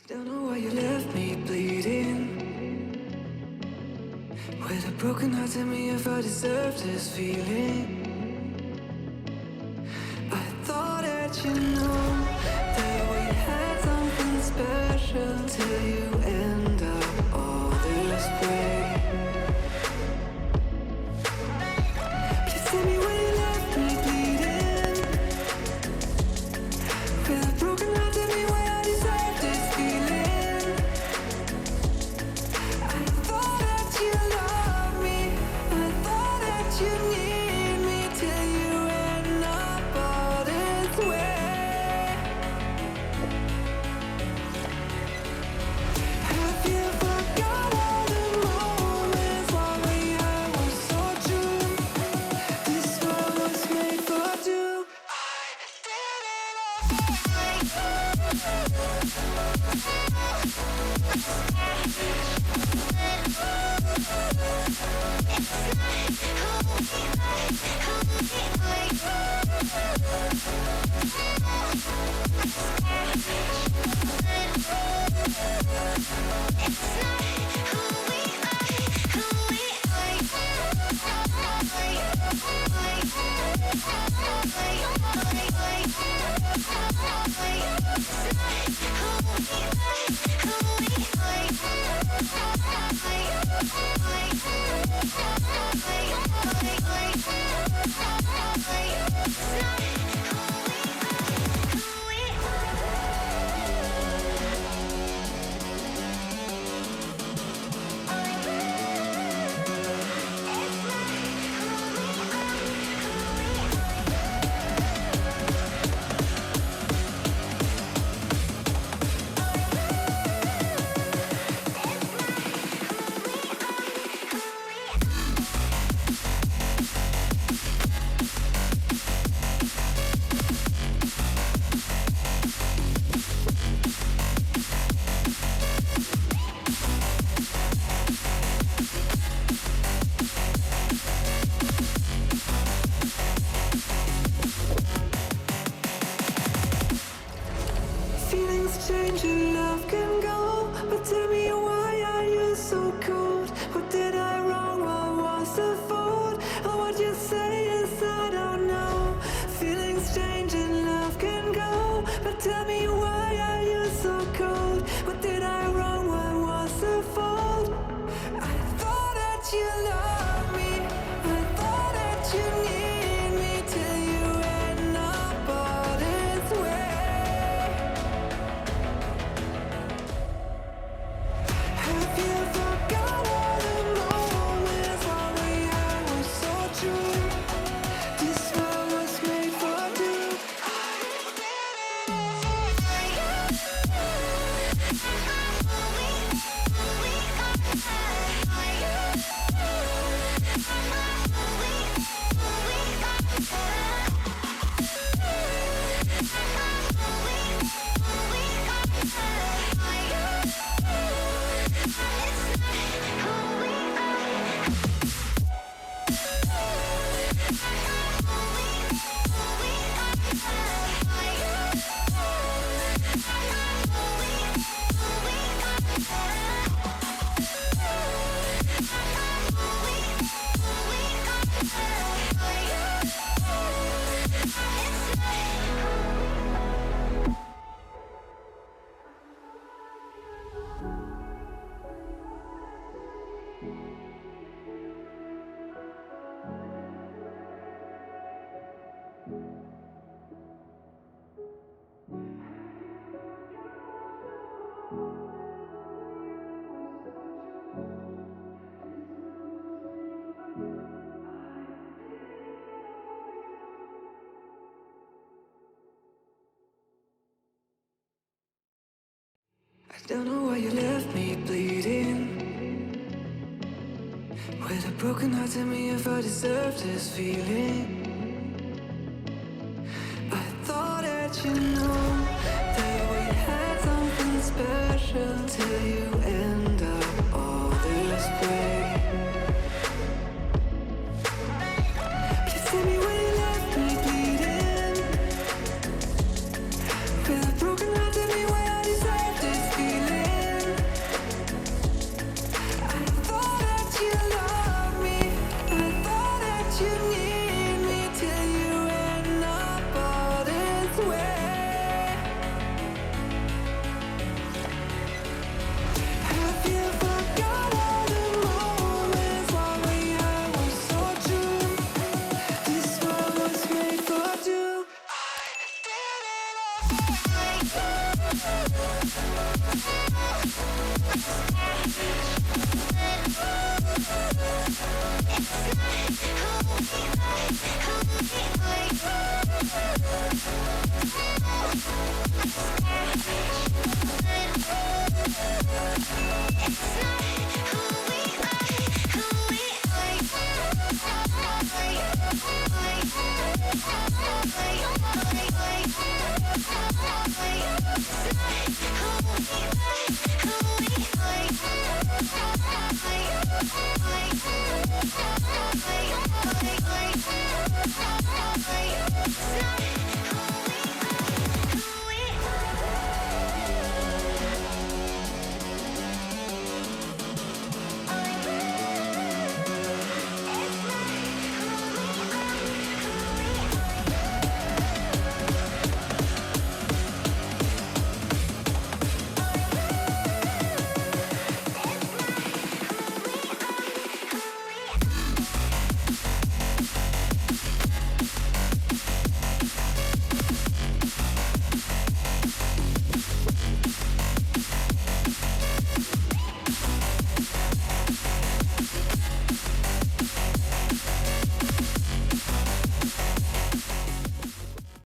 Don't know why you left me bleeding. With a broken heart, tell me if I deserve this feeling. I thought that you know that we had something special till you end up all this way. Please tell me why you left me bleeding. With a broken heart, tell me why I deserve this feeling. I thought that you loved me, I thought that you need me till you end up all this way. Have you forgot all the moments while we had was so true? This world was made for two. I did it Feelings change and love can go, but tell me why are you so cold? What did I wrong? What was the fault? Or what you say is I don't know. Feelings change and love can go, but tell me why are you so cold? What did I wrong? What was the fault? I thought that you loved me, I thought that you need me till you end up all this way. Have you forgot all the moments while we had was so true? This world was made for two. I don't know why you left me bleeding. With a broken heart, tell me if I deserve this feeling. I thought that you know that we had something special till you end up all this way. Please tell me why you left me bleeding. With a broken heart, tell me why I deserve this feeling. It's not